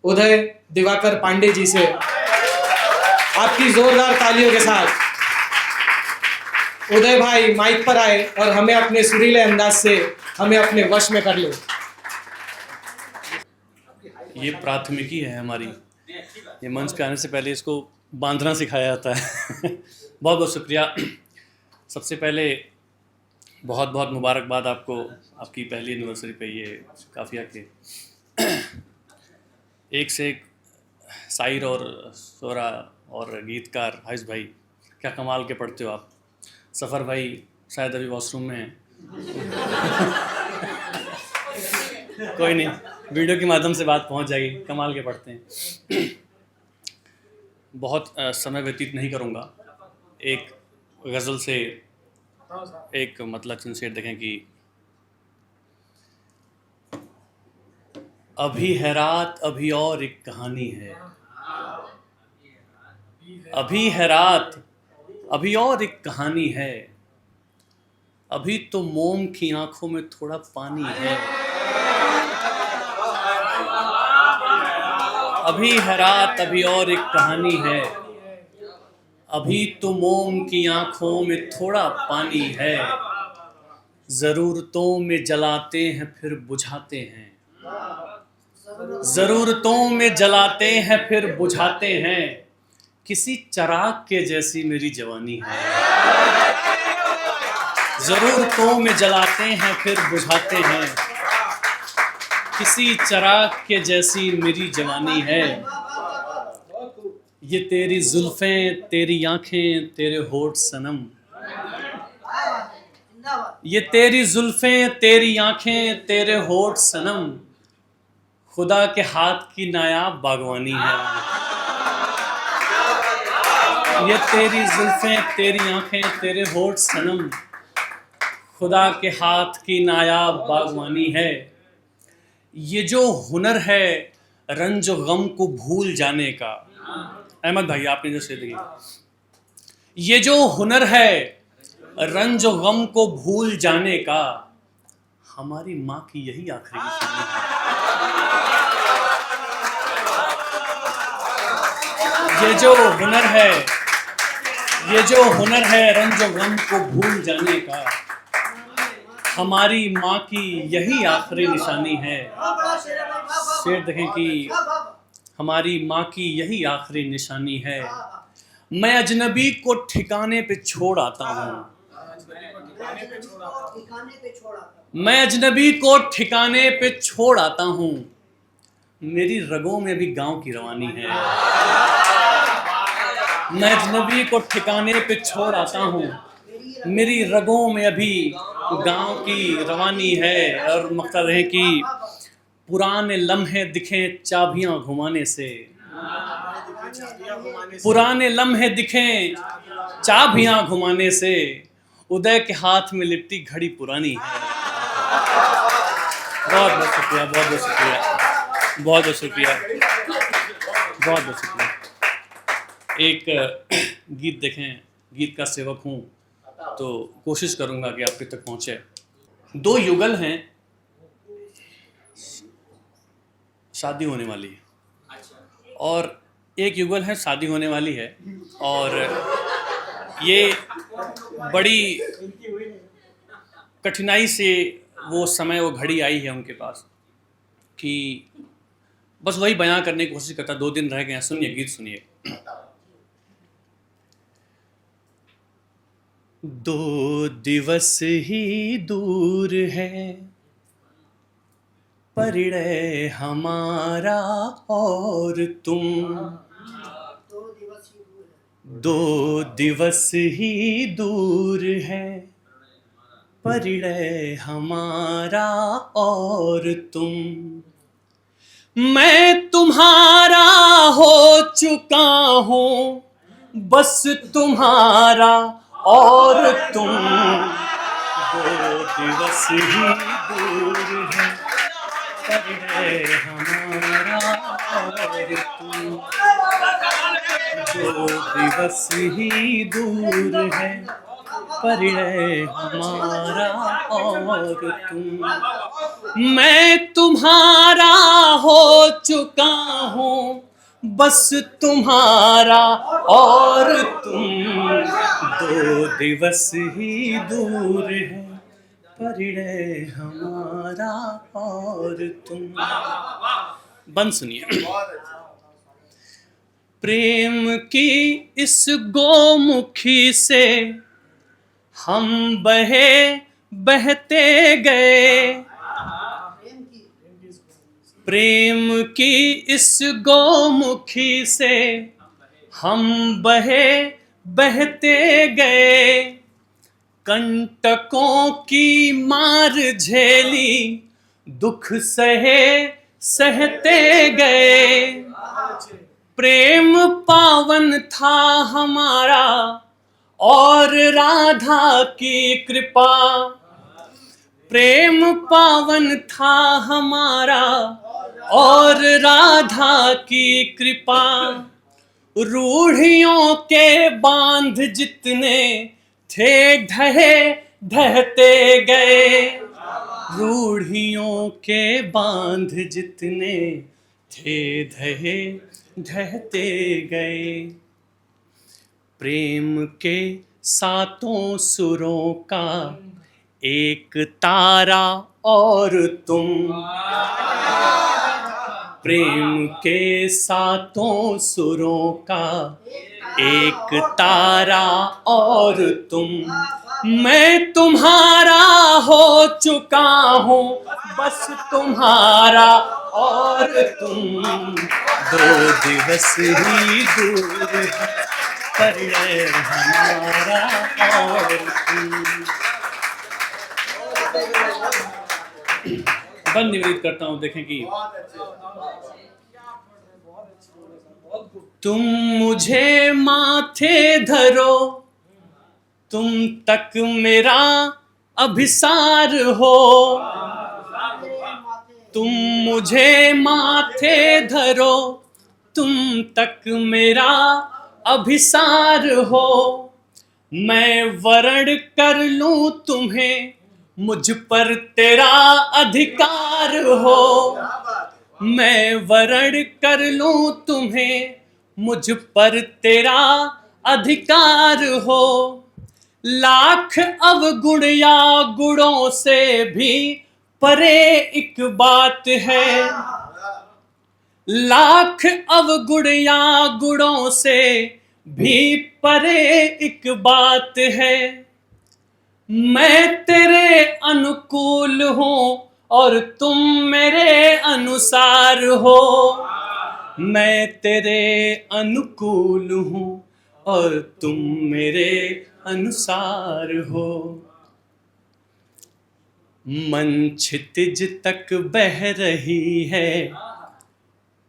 उदय दिवाकर पांडे जी से आपकी जोरदार तालियों के साथ उदय भाई माइक पर आए और हमें अपने सुरीले अंदाज से हमें अपने वश में कर लो। ये प्राथमिकी है हमारी, ये मंच पे आने से पहले इसको बांधना सिखाया जाता है। बहुत बहुत शुक्रिया। सबसे पहले बहुत बहुत मुबारकबाद आपको, आपकी पहली एनिवर्सरी पे ये काफिया के एक से एक शायर और शोरा और गीतकार हाइस भाई, क्या कमाल के पढ़ते हो आप। सफ़र भाई शायद अभी वॉशरूम में हैं। कोई नहीं, वीडियो के माध्यम से बात पहुंच जाएगी, कमाल के पढ़ते हैं। बहुत समय व्यतीत नहीं करूंगा, एक गज़ल से एक मतलब चंद शेर देखें कि अभी है रात अभी और एक कहानी है, अभी है रात अभी और एक कहानी है, अभी तो मोम की आंखों में थोड़ा पानी है, अभी है रात अभी और एक कहानी है, अभी तो मोम की आंखों में थोड़ा पानी है, ज़रूरतों में जलाते हैं फिर बुझाते हैं, ज़रूरतों में जलाते हैं फिर बुझाते हैं, किसी चिराग के जैसी मेरी जवानी है, ज़रूरतों में जलाते हैं फिर बुझाते हैं, किसी चिराग के जैसी मेरी जवानी है, ये तेरी जुल्फ़ें तेरी आँखें तेरे होठ सनम, ये तेरी जुल्फ़ें तेरी आँखें तेरे होठ सनम, खुदा के हाथ की नायाब बागवानी है, ये तेरी जुल्फ़ें तेरी आँखें तेरे होठ सनम, खुदा के हाथ की नायाब बागवानी है, ये जो हुनर है रंज गम को भूल जाने का। अहमद भाई आपने जो शेर दिया, ये जो हुनर है रंज गम को भूल जाने का, हमारी माँ की यही आखिरी निशानी है। ये जो हुनर है, ये जो हुनर है रंज गम को भूल जाने का, हमारी माँ की यही आखिरी निशानी है। शेर देखें कि हमारी माँ की यही आखिरी निशानी है। मैं अजनबी को ठिकाने पे छोड़ आता हूँ, मैं अजनबी को ठिकाने पे छोड़ आता हूँ, मेरी रगों में भी गांव की रवानी है। मैं अजनबी को ठिकाने पे छोड़ आता हूँ, मेरी रगों में अभी गांव की रवानी है। और मकसद है कि पुराने लम्हे दिखें चाबियां घुमाने से, पुराने लम्हे दिखें चाबियां घुमाने से, उदय के हाथ में लिपटी घड़ी पुरानी है। बहुत बहुत शुक्रिया, बहुत बहुत शुक्रिया, बहुत बहुत शुक्रिया, बहुत बहुत शुक्रिया। एक गीत देखें, गीत का सेवक हूँ तो कोशिश करूँगा कि आपके तक पहुँचे। दो युगल हैं, शादी होने वाली है, और एक युगल है शादी होने वाली है, और ये बड़ी कठिनाई से वो समय वो घड़ी आई है उनके पास कि बस वही बयां करने की कोशिश करता। 2 दिन रह गए हैं, सुनिए गीत सुनिए। 2 दिवस ही दूर है परिणय हमारा और तुम, 2 दिवस ही दूर है परिणय हमारा और तुम, मैं तुम्हारा हो चुका हूँ बस तुम्हारा और तुम, 2 दिवस ही दूर है परिणय हमारा और तुम, 2 दिवस ही दूर है परिणय हमारा और तुम, मैं तुम्हारा हो चुका हूँ, बस तुम्हारा और तुम, 2 दिवस ही दूर है परिणय हमारा और तुम। बंद सुनिए। प्रेम की इस गोमुखी से हम बहते गए, प्रेम की इस गोमुखी से हम बहते गए, कंटकों की मार झेली, दुख सहते गए। प्रेम पावन था हमारा और राधा की कृपा, प्रेम पावन था हमारा और राधा की कृपा। रूढ़ियों के बांध जितने थे ढहते गए, रूढ़ियों के बांध जितने थे ढहते गए। प्रेम के 7 सुरों का एक तारा और तुम, प्रेम के 7 सुरों का एक तारा और तुम। मैं तुम्हारा हो चुका हूँ, बस तुम्हारा और तुम, 2 दिवस ही दूर है परिणय हमारा और तुम। बंद निवेदित करता हूँ, देखें कि तुम मुझे माथे धरो, तुम तक मेरा अभिसार हो, तुम मुझे माथे धरो, तुम तक मेरा अभिसार हो। मैं वर्ण कर लूं तुम्हें, मुझ पर तेरा अधिकार हो, मैं वर्ण कर लूं तुम्हें, मुझ पर तेरा अधिकार हो। लाख अवगुण या गुणों से भी परे एक बात है, लाख अवगुण या गुणों से भी परे एक बात है। मैं तेरे अनुकूल हूँ और तुम मेरे अनुसार हो, मैं तेरे अनुकूल हूँ और तुम मेरे अनुसार हो। मन क्षितिज तक बह रही है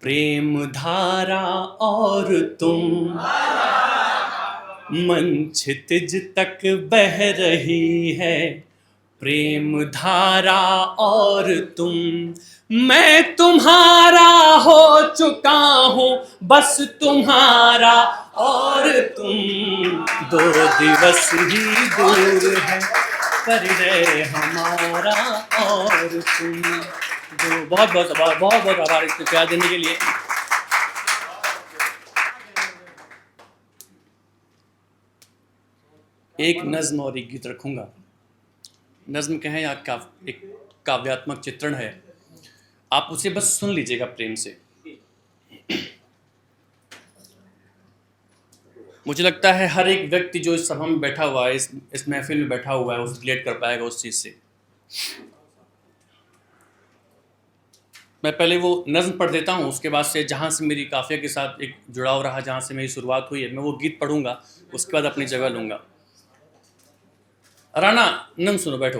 प्रेम धारा और तुम, मन क्षितिज तक बह रही है प्रेम धारा और तुम। मैं तुम्हारा हो चुका हूँ, बस तुम्हारा और तुम, 2 दिवस ही दूर है परिणय हमारा और तुम। बहुत बहुत आभार इसको प्यार देने के लिए। एक नज्म और एक गीत रखूंगा। नज्म कहें या एक काव्यात्मक चित्रण है, आप उसे बस सुन लीजिएगा प्रेम से। मुझे लगता है हर एक व्यक्ति जो इस सभा में बैठा हुआ है, इस महफिल में बैठा हुआ है, उसे रिलेट कर पाएगा उस चीज से। मैं पहले वो नज्म पढ़ देता हूँ, उसके बाद से जहाँ से मेरी काफिया के साथ एक जुड़ाव रहा, जहाँ से मेरी शुरुआत हुई है, मैं वो गीत पढ़ूंगा, उसके बाद अपनी जगह लूंगा। राना नम सुनो, बैठो।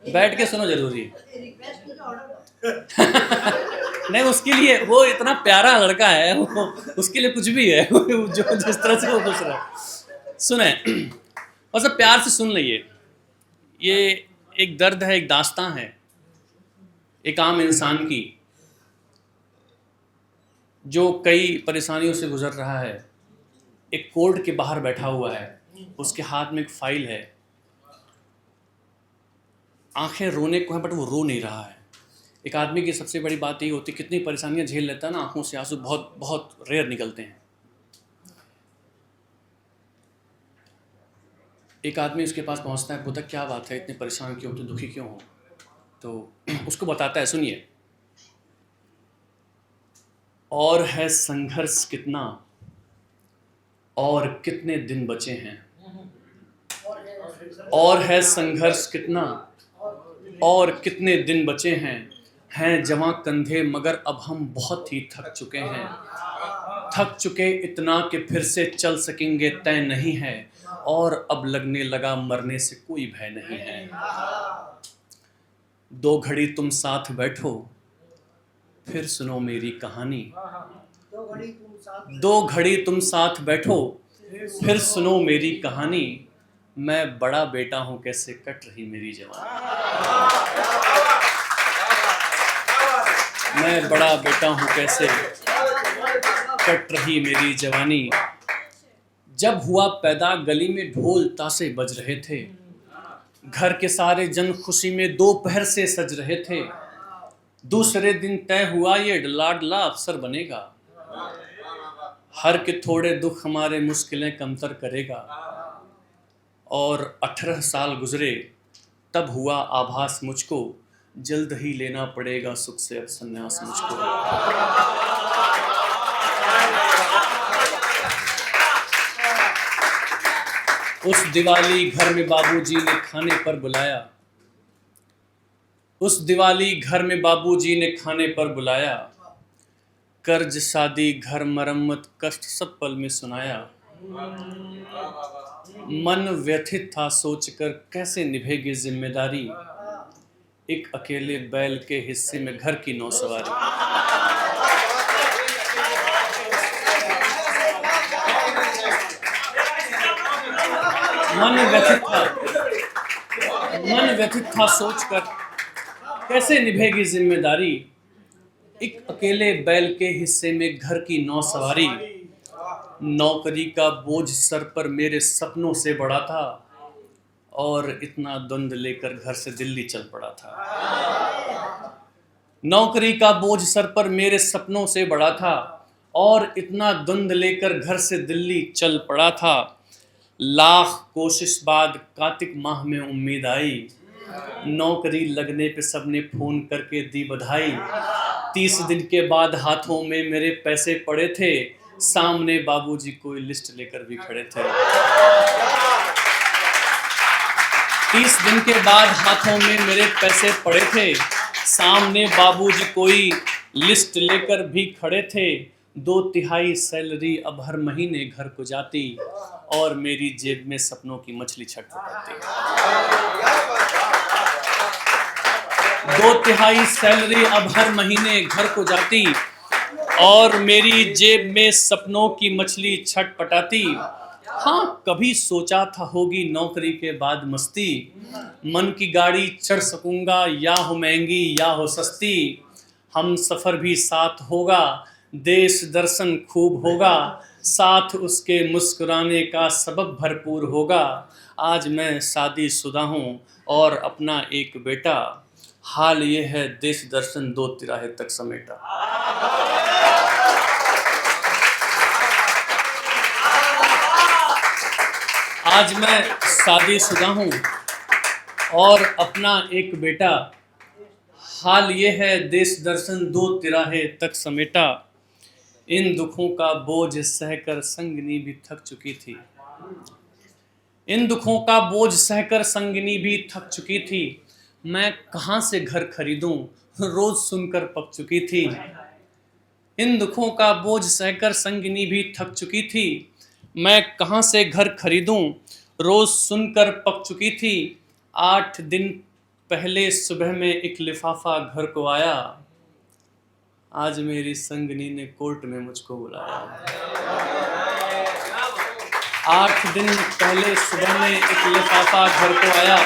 बैठ के सुनो, जरूरी है। नहीं, उसके लिए वो इतना प्यारा लड़का है, वो उसके लिए कुछ भी है, जो जिस तरह से वो खुश रहा। सुने और सब प्यार से सुन लीजिए। ये एक दर्द है, एक दास्तां है एक आम इंसान की, जो कई परेशानियों से गुजर रहा है, एक कोर्ट के बाहर बैठा हुआ है, उसके हाथ में एक फाइल है, आंखें रोने को हैं बट वो रो नहीं रहा है। एक आदमी की सबसे बड़ी बात ये होती है, कितनी परेशानियां झेल लेता है ना, आंखों से आंसू बहुत बहुत रेयर निकलते हैं। एक आदमी उसके पास पहुंचता है, पूछता क्या बात है, इतने परेशान क्यों, तो दुखी क्यों हो? तो उसको बताता है, सुनिए, और है संघर्ष कितना, और कितने दिन बचे हैं, और है संघर्ष कितना, और कितने दिन बचे हैं जवां कंधे मगर अब हम बहुत ही थक चुके हैं, थक चुके इतना कि फिर से चल सकेंगे तय नहीं है, और अब लगने लगा मरने से कोई भय नहीं है। दो घड़ी तुम साथ बैठो फिर सुनो मेरी कहानी, दो घड़ी तुम साथ बैठो फिर सुनो मेरी कहानी, मैं बड़ा बेटा हूं कैसे कट रही मेरी जवानी, मैं बड़ा बेटा हूं कैसे कट रही मेरी जवानी। जब हुआ पैदा गली में ढोल ताशे बज रहे थे, घर के सारे जन खुशी में दोपहर से सज रहे थे। दूसरे दिन तय हुआ ये लाडला अफसर बनेगा, हर के थोड़े दुख हमारे मुश्किलें कमतर करेगा। और 18 साल गुजरे तब हुआ आभास मुझको, जल्द ही लेना पड़ेगा सुख से अब संन्यास मुझको। उस दिवाली घर में बाबूजी ने खाने पर बुलाया, उस दिवाली घर में बाबूजी ने खाने पर बुलाया। कर्ज शादी घर मरम्मत कष्ट सब पल में सुनाया। मन व्यथित था सोचकर कैसे निभेगी जिम्मेदारी, एक अकेले बैल के हिस्से में घर की नौसवारी। मन व्यथित था सोचकर कैसे निभेगी जिम्मेदारी, एक अकेले बैल के हिस्से में घर की नौसवारी। नौकरी का बोझ सर पर मेरे सपनों से बड़ा था, और इतना द्वंद लेकर घर से दिल्ली चल पड़ा था। नौकरी का बोझ सर पर मेरे सपनों से बड़ा था, और इतना द्वंद लेकर घर से दिल्ली चल पड़ा था। लाख कोशिश बाद कार्तिक माह में उम्मीद आई, नौकरी लगने पे सबने फोन करके दी बधाई। 30 दिन के बाद हाथों में मेरे पैसे पड़े थे, सामने बाबूजी कोई लिस्ट लेकर भी खड़े थे। 30 दिन के बाद हाथों में मेरे पैसे पड़े थे, सामने बाबूजी कोई लिस्ट लेकर भी खड़े थे। 2/3 सैलरी अब हर महीने घर को जाती, और मेरी जेब में सपनों की मछली छटपटाती। 2/3 सैलरी अब हर महीने घर को जाती, और मेरी जेब में सपनों की मछली छटपटाती। हाँ, कभी सोचा था होगी नौकरी के बाद मस्ती, मन की गाड़ी चढ़ सकूंगा या हो महंगी या हो सस्ती। हम सफर भी साथ होगा, देश दर्शन खूब होगा, साथ उसके मुस्कुराने का सबब भरपूर होगा। आज मैं शादीशुदा हूँ और अपना एक बेटा, हाल ये है देश दर्शन 2 तिराहे तक समेटा। आज मैं शादीशुदा हूँ और अपना एक बेटा, हाल ये है देश दर्शन 2 तिराहे तक समेटा। इन दुखों का बोझ सहकर संगिनी भी थक चुकी थी, इन दुखों का बोझ सहकर संगिनी भी थक चुकी थी। मैं कहाँ से घर खरीदूं, रोज सुनकर पक चुकी थी। इन दुखों का बोझ सहकर संगिनी भी थक चुकी थी। मैं कहाँ से घर खरीदूं, रोज सुनकर पक चुकी थी। 8 दिन पहले सुबह में एक लिफाफा घर को आया, आज मेरी संगिनी ने कोर्ट में मुझको बुलाया। 8 दिन पहले सुबह में एक लिफाफा घर को आया,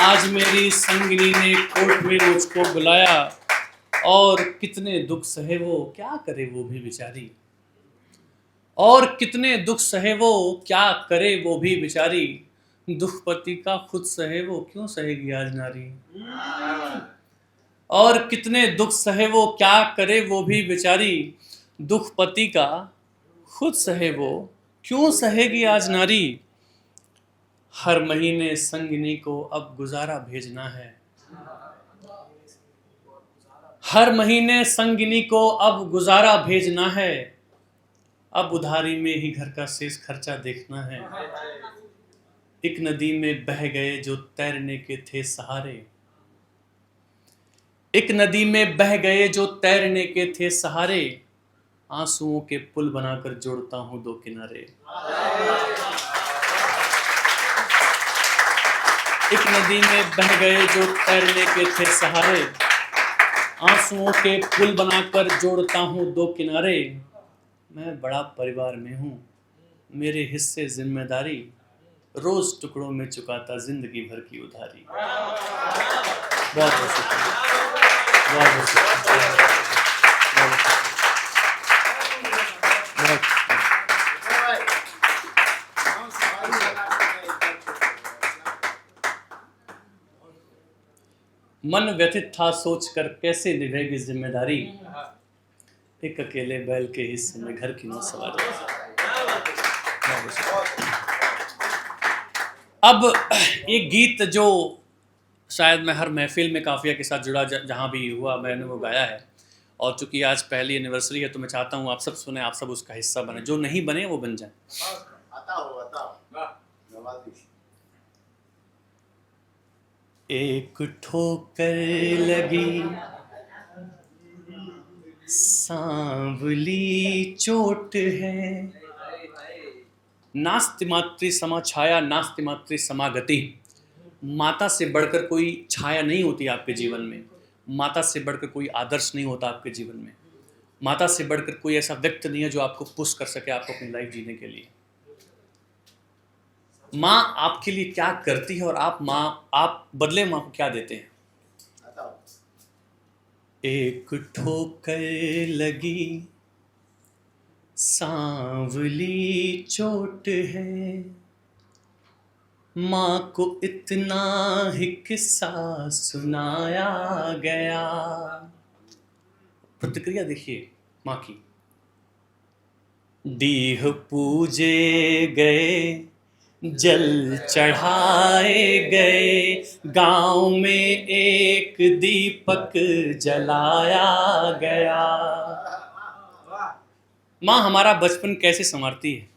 आज मेरी संगिनी ने कोर्ट में मुझको बुलाया। और कितने दुख सहे वो, क्या करे वो भी बेचारी। और कितने दुख सहे वो, क्या करे वो भी बेचारी, दुख पति का खुद सहे वो, क्यों सहेगी आज नारी। और कितने दुख सहे वो, क्या करे वो भी बेचारी, दुख पति का खुद सहे वो, क्यों सहेगी आज नारी। हर महीने संगिनी को अब गुजारा भेजना है, हर महीने संगिनी को अब गुजारा भेजना है, अब उधारी में ही घर का शेष खर्चा देखना है। एक नदी में बह गए जो तैरने के थे सहारे, एक नदी में बह गए जो तैरने के थे सहारे, आंसुओं के पुल बनाकर जोड़ता हूं दो किनारे। एक नदी में बह गए जो तैरने के थे सहारे, आंसुओं के पुल बनाकर जोड़ता हूं दो किनारे। मैं बड़ा परिवार में हूं, मेरे हिस्से जिम्मेदारी, रोज टुकड़ों में चुकाता जिंदगी भर की उधारी। बहुत बहुत शुक्रिया, बहुत बहुत शुक्रिया, बहुत मन व्यथित था सोचकर कैसे निभेगी जिम्मेदारी, एक अकेले बैल के हिस्से में घर की न सवारी। अब एक गीत जो शायद मैं हर महफिल में काफिया के साथ जुड़ा जहाँ भी हुआ मैंने वो गाया है, और चूंकि आज पहली एनिवर्सरी है तो मैं चाहता हूँ आप सब सुने, आप सब उसका हिस्सा बने, जो नहीं बने वो बन जाए। एक ठोकर लगी सांवली चोट है, नास्ति मातृ समा छाया नास्ति मातृ समागति। माता से बढ़कर कोई छाया नहीं होती आपके जीवन में, माता से बढ़कर कोई आदर्श नहीं होता आपके जीवन में, माता से बढ़कर कोई ऐसा व्यक्ति नहीं है जो आपको पुश कर सके आपको अपनी लाइफ जीने के लिए। माँ आपके लिए क्या करती है और आप बदले माँ को क्या देते हैं। एक ठोकर लगी सांवली चोट है, माँ को इतना ही किस्सा सुनाया गया। प्रतिक्रिया देखिए माँ की। दीह पूजे गए, जल चढ़ाए गए, गांव में एक दीपक जलाया गया। माँ हमारा बचपन कैसे संवारती है।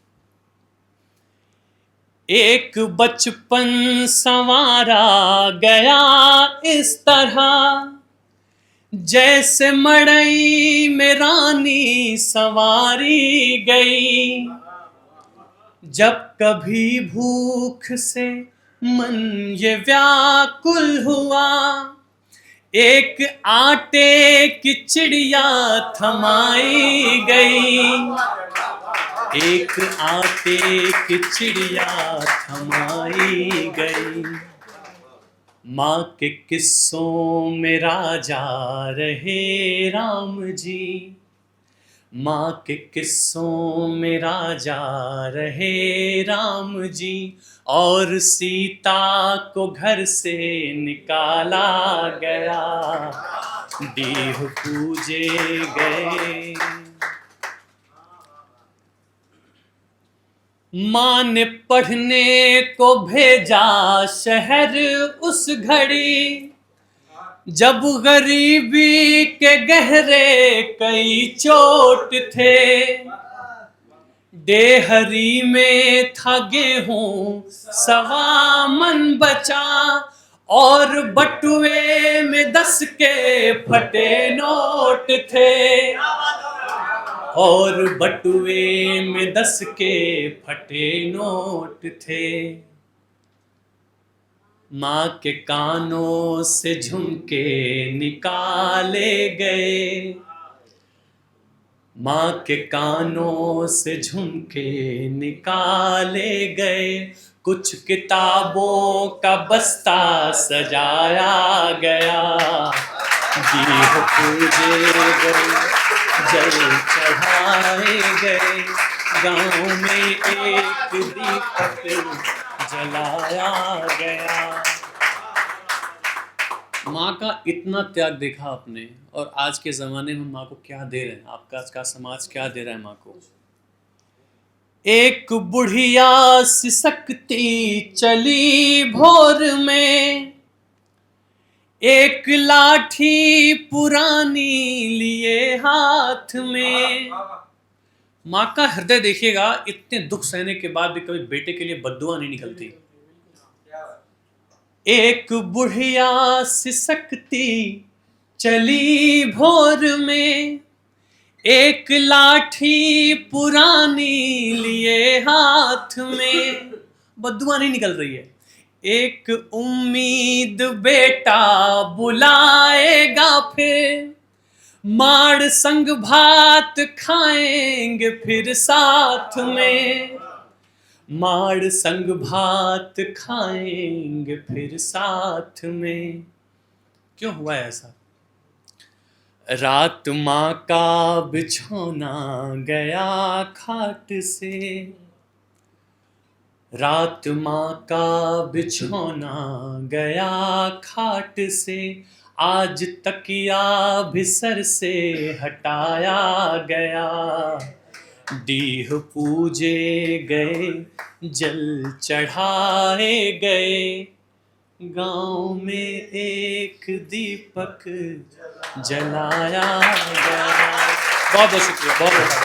एक बचपन संवारा गया इस तरह, जैसे मड़ई में रानी संवारी गई। जब कभी भूख से मन ये व्याकुल हुआ, एक आटे की चिड़िया थमाई गई, एक आटे की चिड़िया थमाई गई। माँ के किस्सों में राजा रहे राम जी, माँ के किस्सों में राजा रहे राम जी, और सीता को घर से निकाला गया, दीह पूजे गए। माँ ने पढ़ने को भेजा शहर उस घड़ी, जब गरीबी के गहरे कई चोट थे। डेहरी में था गेहूं सवा मन बचा, और बटुए में 10 के फटे नोट थे, और बटुए में 10 के फटे नोट थे। माँ के कानों से झुमके निकाले गए, माँ के कानों से झुमके निकाले गए। कुछ किताबों का बस्ता सजाया गया, दीह पूजे गए, जल चढ़ाए गए, गांव में एक दीपक जलाया गया। माँ का इतना त्याग देखा आपने, और आज के ज़माने में माँ को क्या दे रहे हैं, आपका आज का समाज क्या दे रहा है माँ को। एक बुढ़िया सिसकती चली भोर में, एक लाठी पुरानी लिए हाथ में। माँ का हृदय देखिएगा, इतने दुख सहने के बाद भी कभी बेटे के लिए बद्दुआ नहीं निकलती। एक बुढ़िया सिसकती चली भोर में, एक लाठी पुरानी लिए हाथ में, बद्दुआ नहीं निकल रही है। एक उम्मीद बेटा बुलाएगा फिर, माड़ संग भात खाएंगे फिर साथ में, माड़ संग भात खाएंगे फिर साथ में। क्यों हुआ ऐसा? रात माँ का बिछौना गया खाट से, रात माँ का बिछौना गया खाट से, आज तकिया भी सर से हटाया गया। डीह पूजे गए, जल चढ़ाए गए, गांव में एक दीपक जलाया गया। बहुत बहुत शुक्रिया, बहुत बहुत।